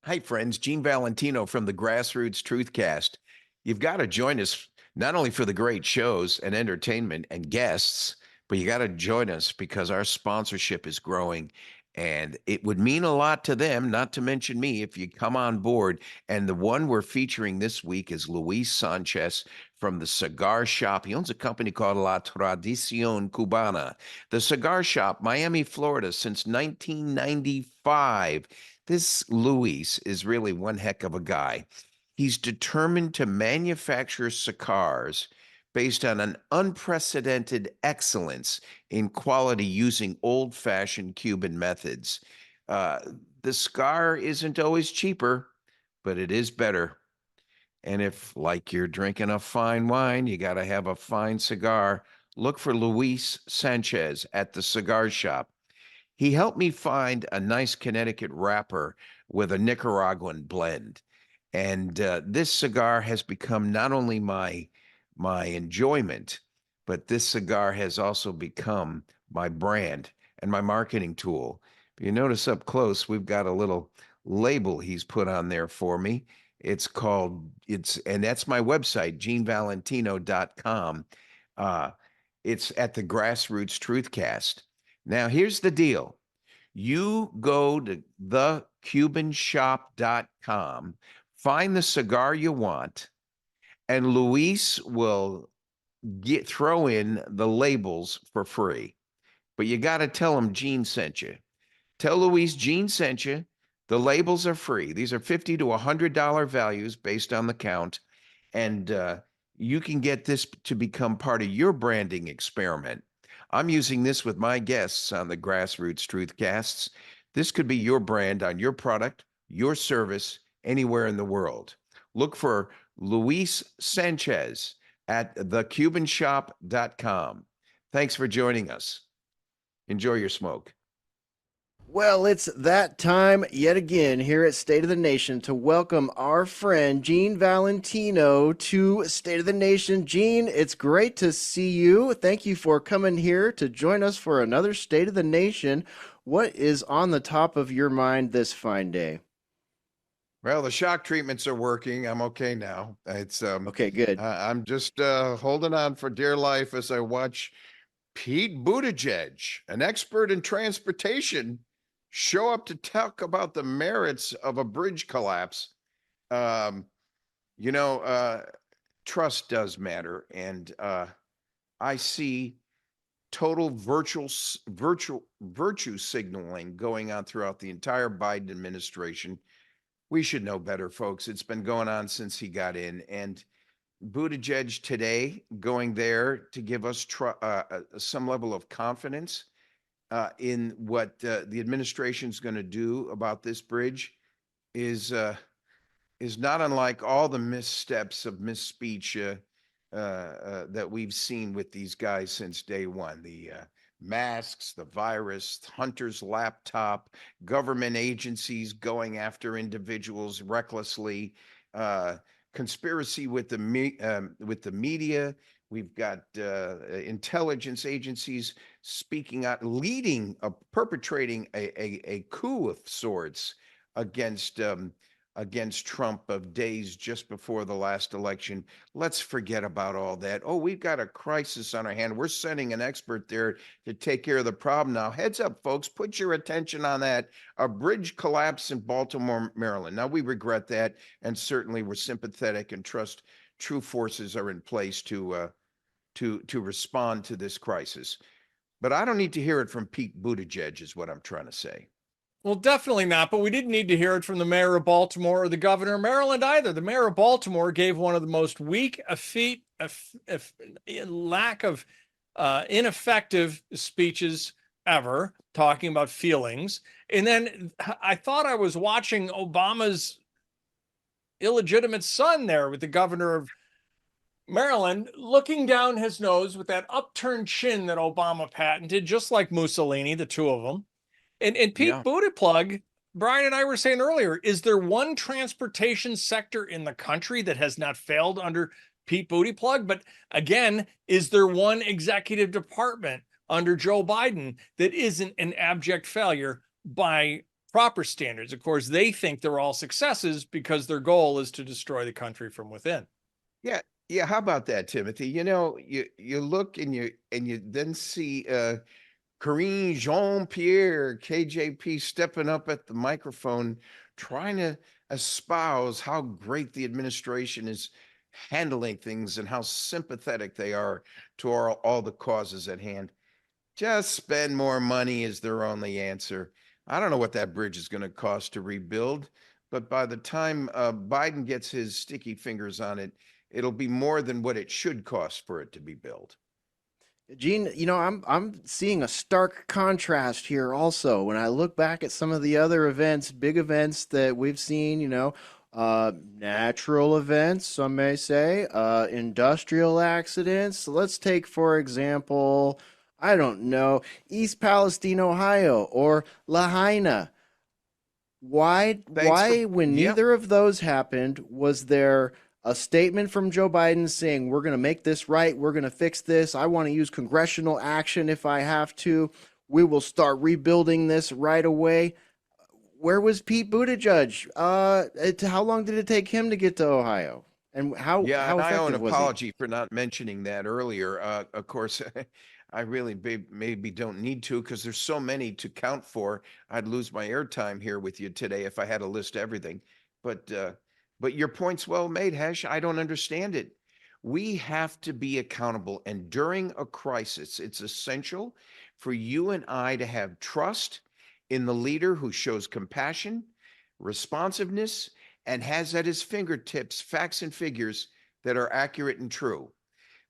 Hi, friends. Gene Valentino from the Grassroots Truthcast. You've got to join us not only for the great shows and entertainment and guests, but you got to join us because our sponsorship is growing and it would mean a lot to them, not to mention me, if you come on board. And the one we're featuring this week is Luis Sanchez from the Cigar Shop. He owns a company called La Tradicion Cubana. The Cigar Shop, Miami, Florida, since 1995. This Luis is really one heck of a guy. He's determined to manufacture cigars based on an unprecedented excellence in quality using old-fashioned Cuban methods. Uh, the cigar isn't always cheaper, but it is better. And if, like you're drinking a fine wine, you got to have a fine cigar, look for Luis Sanchez at the Cigar Shop. He helped me find a nice Connecticut wrapper with a Nicaraguan blend. And this cigar has become not only my enjoyment, but this cigar has also become my brand and my marketing tool. If you notice up close, we've got a little label he's put on there for me. And that's my website, genevalentino.com. It's at the Grassroots Truthcast. Now, here's the deal. You go to thecubanshop.com, find the cigar you want, and Luis will throw in the labels for free. But you got to tell him Gene sent you. Tell Luis Gene sent you. The labels are free. These are $50 to $100 values based on the count. And you can get this to become part of your branding experiment. I'm using this with my guests on the Grassroots Truthcasts. This could be your brand on your product, your service, anywhere in the world. Look for Luis Sanchez at thecubanshop.com. Thanks for joining us. Enjoy your smoke. Well, it's that time yet again here at State of the Nation to welcome our friend Gene Valentino to State of the Nation. Gene, it's great to see you. Thank you for coming here to join us for another State of the Nation. What is on the top of your mind this fine day? Well, the shock treatments are working. I'm okay now. It's Okay, good. I'm just holding on for dear life as I watch Pete Buttigieg, an expert in transportation, show up to talk about the merits of a bridge collapse. Um, you know, trust does matter, and I see total virtue signaling going on throughout the entire Biden administration. We should know better, folks. It's been going on since he got in, and Buttigieg today going there to give us some level of confidence in what the administration is going to do about this bridge is not unlike all the missteps of misspeech that we've seen with these guys since day one. The masks, the virus, Hunter's laptop, government agencies going after individuals recklessly, conspiracy with the media. We've got intelligence agencies speaking out, perpetrating a coup of sorts against Trump of days just before the last election. Let's forget about all that. Oh, we've got a crisis on our hand. We're sending an expert there to take care of the problem now. Heads up, folks, put your attention on that. A bridge collapse in Baltimore, Maryland. Now, we regret that, and certainly we're sympathetic and trust true forces are in place to respond to this crisis. But I don't need to hear it from Pete Buttigieg, is what I'm trying to say. Well, definitely not, but we didn't need to hear it from the mayor of Baltimore or the governor of Maryland either. The mayor of Baltimore gave one of the most weak, lack of ineffective speeches ever, talking about feelings. And then I thought I was watching Obama's illegitimate son there with the governor of Maryland looking down his nose with that upturned chin that Obama patented, just like Mussolini, the two of them. And Pete Buttigieg, Brian and I were saying earlier, is there one transportation sector in the country that has not failed under Pete Buttigieg? But again, is there one executive department under Joe Biden that isn't an abject failure by proper standards. Of course, they think they're all successes because their goal is to destroy the country from within. Yeah, yeah. How about that, Timothy? You look and you then see Karine Jean-Pierre, KJP, stepping up at the microphone, trying to espouse how great the administration is handling things and how sympathetic they are to all the causes at hand. Just spend more money is their only answer. I don't know what that bridge is going to cost to rebuild, but by the time Biden gets his sticky fingers on it, it'll be more than what it should cost for it to be built. Gene, I'm seeing a stark contrast here also when I look back at some of the other events, big events that we've seen, natural events, some may say, industrial accidents. Let's take, for example, I don't know, East Palestine, Ohio, or Lahaina. Why, when Yep. neither of those happened, was there a statement from Joe Biden saying, we're going to make this right, we're going to fix this, I want to use congressional action if I have to, we will start rebuilding this right away? Where was Pete Buttigieg? How long did it take him to get to Ohio? And how Yeah, and I owe an effective was he? apology for not mentioning that earlier. Of course, I really maybe don't need to because there's so many to count for. I'd lose my airtime here with you today if I had to list everything. But your point's well made, Hesh. I don't understand it. We have to be accountable, and during a crisis, it's essential for you and I to have trust in the leader who shows compassion, responsiveness, and has at his fingertips facts and figures that are accurate and true.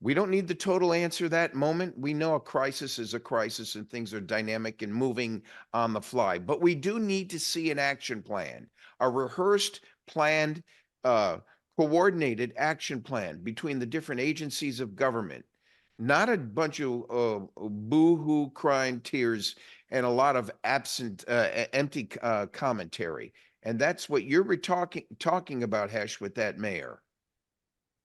We don't need the total answer that moment. We know a crisis is a crisis and things are dynamic and moving on the fly, but we do need to see an action plan, a rehearsed, planned, coordinated action plan between the different agencies of government, not a bunch of boo-hoo crying tears and a lot of empty commentary. And that's what you're talking about, Hesh, with that mayor.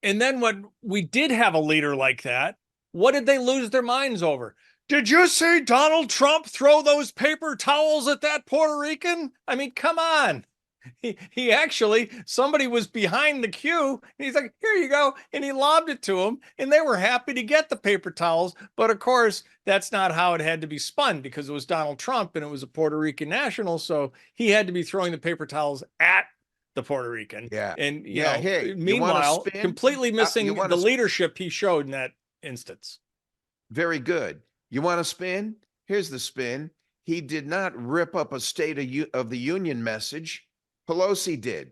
And then when we did have a leader like that, what did they lose their minds over? Did you see Donald Trump throw those paper towels at that Puerto Rican? I mean, come on. He actually, somebody was behind the queue and he's like, here you go. And he lobbed it to him and they were happy to get the paper towels. But of course, that's not how it had to be spun because it was Donald Trump and it was a Puerto Rican national. So he had to be throwing the paper towels at the Puerto Rican. Yeah. And, Hey, meanwhile, completely missing the leadership he showed in that instance. Very good. You want to spin? Here's the spin. He did not rip up a State of the Union message. Pelosi did.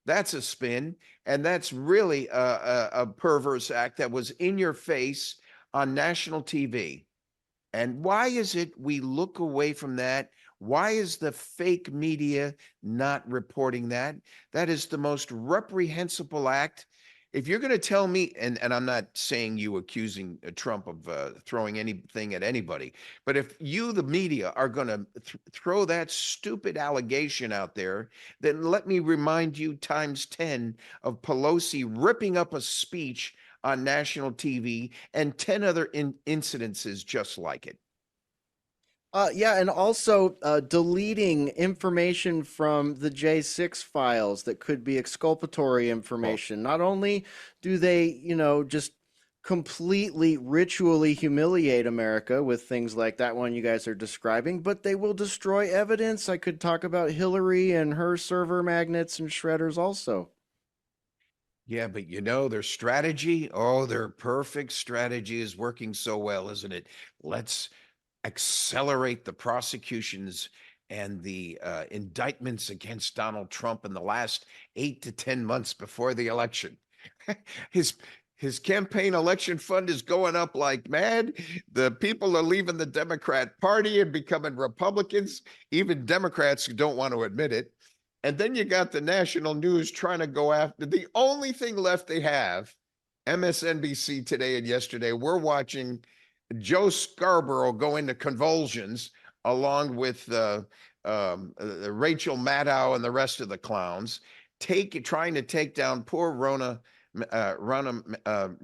That's a spin. And that's really a perverse act that was in your face on national TV. And why is it we look away from that? Why is the fake media not reporting that? That is the most reprehensible act. If you're going to tell me, and I'm not saying you accusing Trump of throwing anything at anybody, but if you, the media, are going to throw that stupid allegation out there, then let me remind you times 10 of Pelosi ripping up a speech on national TV and 10 other incidences just like it. Yeah, and also deleting information from the J6 files that could be exculpatory information. Not only do they, just completely ritually humiliate America with things like that one you guys are describing, but they will destroy evidence. I could talk about Hillary and her server magnets and shredders also. Yeah, but their strategy, their perfect strategy is working so well, isn't it? Let's accelerate the prosecutions and the indictments against Donald Trump in the last 8 to 10 months before the election. His campaign election fund is going up like mad. The people are leaving the Democrat Party and becoming Republicans. Even Democrats don't want to admit it. And then you got the national news trying to go after the only thing left they have, MSNBC today and yesterday. We're watching Joe Scarborough go into convulsions along with Rachel Maddow and the rest of the clowns, trying to take down poor Ronna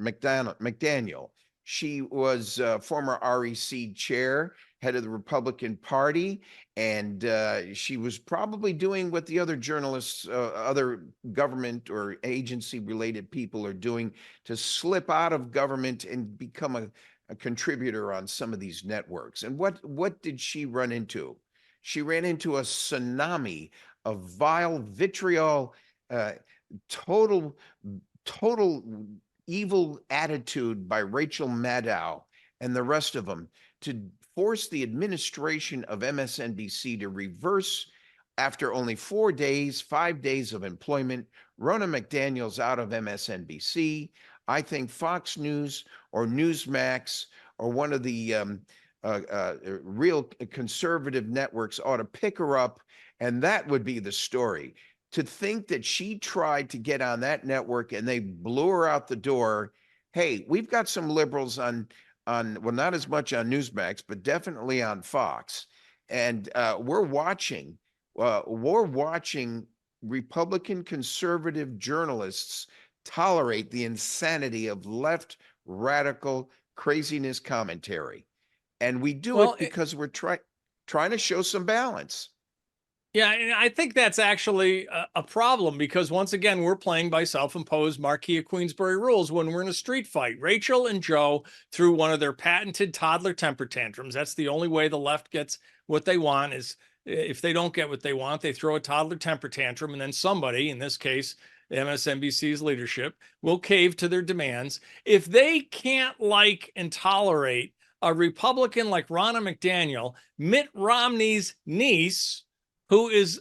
McDaniel. She was former REC chair, head of the Republican Party, and she was probably doing what the other journalists, other government or agency-related people are doing to slip out of government and become a contributor on some of these networks. And what did she run into? She ran into a tsunami of vile vitriol, total evil attitude by Rachel Maddow and the rest of them to force the administration of MSNBC to reverse after only 4 days, 5 days of employment. Ronna McDaniel's out of MSNBC. I think Fox News or Newsmax or one of the real conservative networks ought to pick her up, and that would be the story. To think that she tried to get on that network and they blew her out the door. Hey, we've got some liberals on well, not as much on Newsmax, but definitely on Fox, and we're watching Republican conservative journalists tolerate the insanity of left radical craziness commentary, and we do it because we're trying to show some balance. Yeah, and I think that's actually a problem because once again, we're playing by self-imposed Marquis of Queensberry rules when we're in a street fight. Rachel and Joe threw one of their patented toddler temper tantrums. That's the only way the left gets what they want, is if they don't get what they want, they throw a toddler temper tantrum, and then somebody, in this case, MSNBC's leadership, will cave to their demands. If they can't like and tolerate a Republican like Ronna McDaniel, Mitt Romney's niece, who is,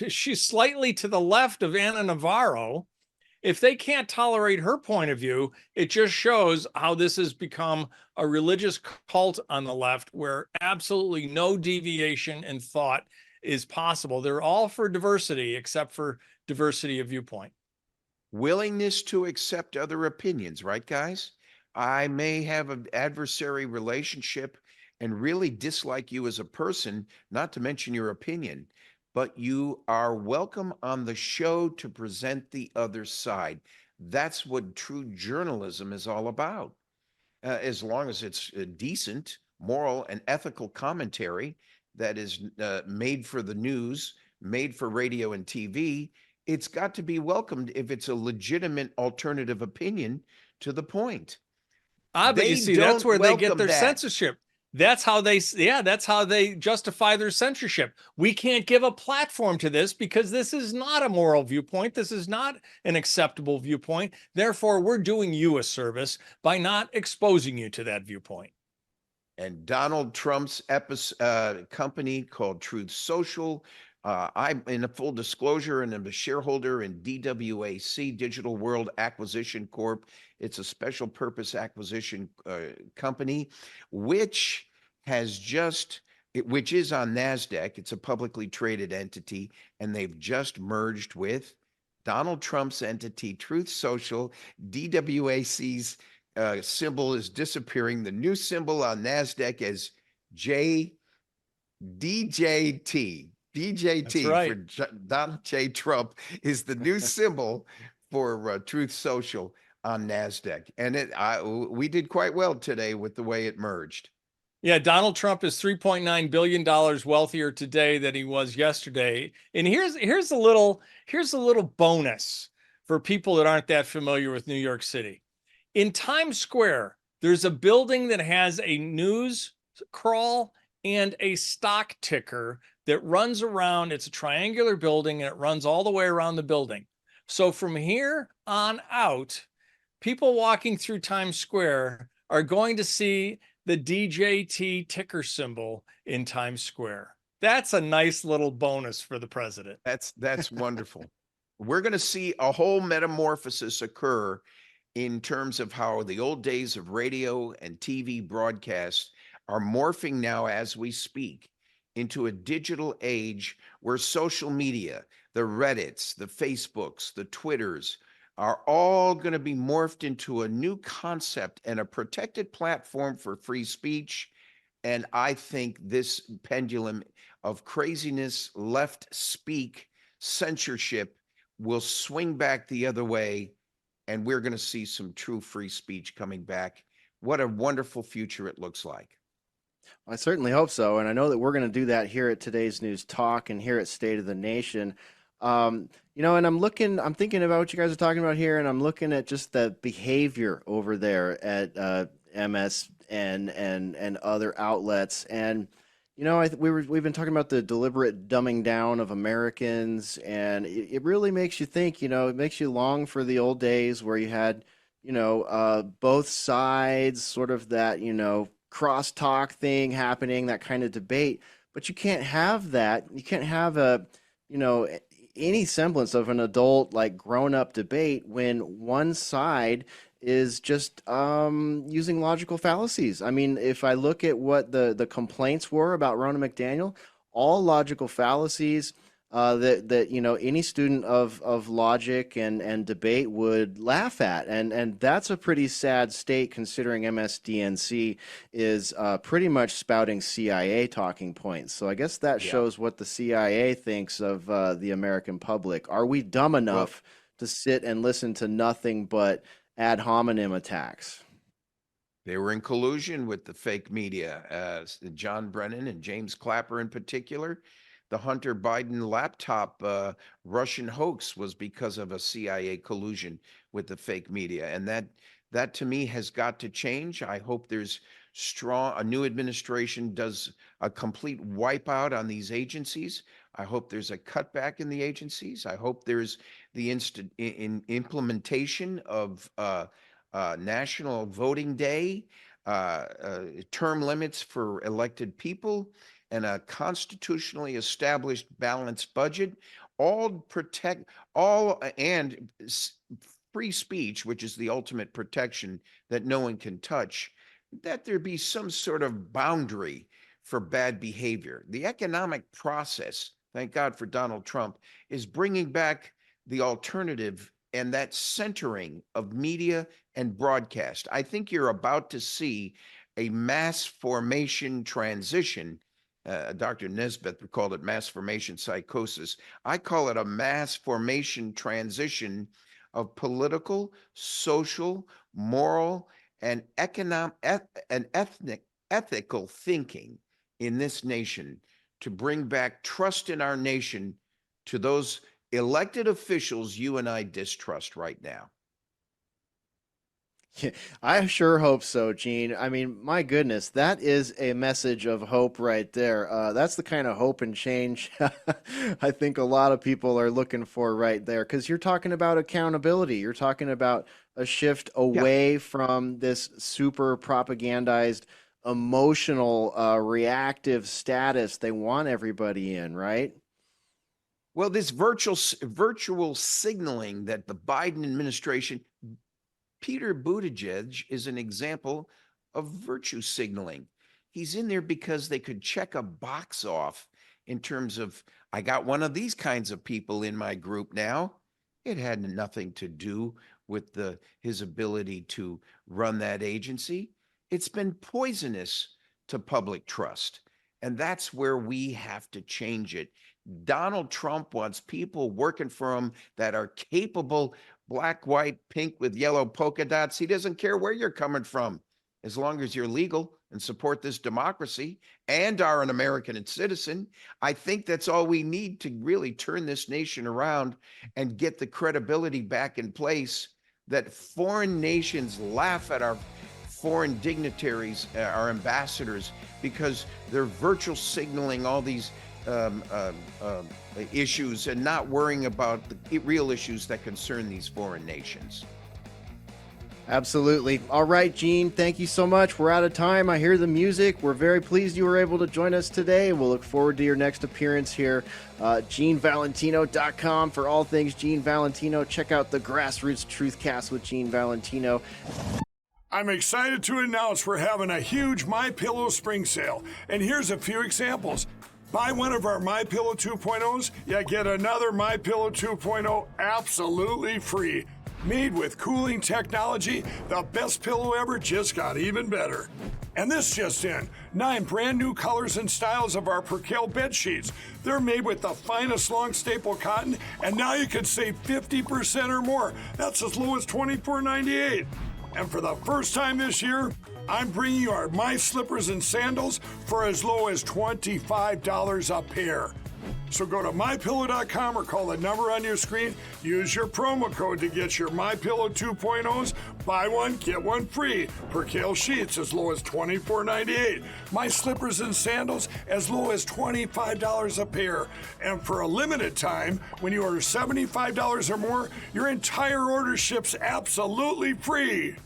she's slightly to the left of Ana Navarro. If they can't tolerate her point of view, it just shows how this has become a religious cult on the left where absolutely no deviation in thought is possible. They're all for diversity except for diversity of viewpoint. Willingness to accept other opinions, right, guys? I may have an adversary relationship and really dislike you as a person, not to mention your opinion, but you are welcome on the show to present the other side. That's what true journalism is all about. As long as it's decent, moral, and ethical commentary that is made for the news, made for radio and TV, it's got to be welcomed if it's a legitimate alternative opinion to the point. But you see, that's where they get their censorship. That's how they justify their censorship. We can't give a platform to this because this is not a moral viewpoint. This is not an acceptable viewpoint. Therefore, we're doing you a service by not exposing you to that viewpoint. And Donald Trump's company called Truth Social. I'm in a full disclosure, and I'm a shareholder in DWAC, Digital World Acquisition Corp. It's a special purpose acquisition company, which is on NASDAQ. It's a publicly traded entity, and they've just merged with Donald Trump's entity, Truth Social. DWAC's symbol is disappearing. The new symbol on NASDAQ is DJT. DJT right. for Donald J. Trump is the new symbol for Truth Social on NASDAQ. And we did quite well today with the way it merged. Yeah, Donald Trump is $3.9 billion wealthier today than he was yesterday. And here's a little bonus for people that aren't that familiar with New York City. In Times Square, there's a building that has a news crawl and a stock ticker that runs around. It's a triangular building and it runs all the way around the building. So from here on out, people walking through Times Square are going to see the DJT ticker symbol in Times Square. That's a nice little bonus for the president. That's wonderful. We're going to see a whole metamorphosis occur in terms of how the old days of radio and TV broadcasts are morphing now as we speak into a digital age where social media, the Reddits, the Facebooks, the Twitters are all going to be morphed into a new concept and a protected platform for free speech. And I think this pendulum of craziness, left speak, censorship will swing back the other way, and we're going to see some true free speech coming back. What a wonderful future it looks like. I certainly hope so, and I know that we're going to do that here at today's News Talk and here at State of the Nation. And I'm thinking about what you guys are talking about here, and I'm looking at just the behavior over there at MS and other outlets, and we've been talking about the deliberate dumbing down of Americans, and it really makes you think. It makes you long for the old days where you had both sides, sort of that, crosstalk thing happening, that kind of debate. But you can't have that. You can't have you know, any semblance of an adult, like grown up debate when one side is just using logical fallacies. I mean, if I look at what the complaints were about Ronna McDaniel, all logical fallacies that any student of logic and debate would laugh at, and that's a pretty sad state considering MSDNC is pretty much spouting CIA talking points. So I guess that shows what the CIA thinks of the American public. Are we dumb enough to sit and listen to nothing but ad hominem attacks? They were in collusion with the fake media, John Brennan and James Clapper in particular. The Hunter Biden laptop Russian hoax was because of a CIA collusion with the fake media. And that to me has got to change. I hope there's a new administration does a complete wipeout on these agencies. I hope there's a cutback in the agencies. I hope there's the implementation of National Voting Day, term limits for elected people, and a constitutionally established balanced budget, and free speech, which is the ultimate protection that no one can touch, that there be some sort of boundary for bad behavior. The economic process, thank God for Donald Trump, is bringing back the alternative and that centering of media and broadcast. I think you're about to see a mass formation transition. Dr. Nesbitt called it mass formation psychosis. I call it a mass formation transition of political, social, moral, and ethical thinking in this nation to bring back trust in our nation to those elected officials you and I distrust right now. Yeah, I sure hope so, Gene. I mean, my goodness, that is a message of hope right there. That's the kind of hope and change I think a lot of people are looking for right there. Because you're talking about accountability. You're talking about a shift away from this super propagandized, emotional, reactive status they want everybody in, right? Well, this virtual signaling that the Biden administration, Peter Buttigieg is an example of virtue signaling. He's in there because they could check a box off in terms of, I got one of these kinds of people in my group now. It had nothing to do with his ability to run that agency. It's been poisonous to public trust. And that's where we have to change it. Donald Trump wants people working for him that are capable, black, white, pink with yellow polka dots. He doesn't care where you're coming from, as long as you're legal and support this democracy and are an American citizen. I think that's all we need to really turn this nation around and get the credibility back in place that foreign nations laugh at our foreign dignitaries, our ambassadors, because they're virtual signaling all these issues and not worrying about the real issues that concern these foreign nations. Absolutely. All right, Gene, thank you so much. We're out of time. I hear the music. We're very pleased you were able to join us today. We'll look forward to your next appearance here. GeneValentino.com for all things Gene Valentino. Check out the Grassroots Truthcast with Gene Valentino. I'm excited to announce we're having a huge MyPillow spring sale, and here's a few examples. Buy one of our MyPillow 2.0s, you get another MyPillow 2.0 absolutely free. Made with cooling technology, the best pillow ever just got even better. And this just in, 9 brand new colors and styles of our Percale bed sheets. They're made with the finest long staple cotton, and now you can save 50% or more. That's as low as $24.98. And for the first time this year, I'm bringing you our My Slippers and Sandals for as low as $25 a pair. So go to MyPillow.com or call the number on your screen. Use your promo code to get your MyPillow 2.0s. Buy one, get one free. Percale sheets as low as $24.98. My Slippers and Sandals as low as $25 a pair. And for a limited time, when you order $75 or more, your entire order ships absolutely free.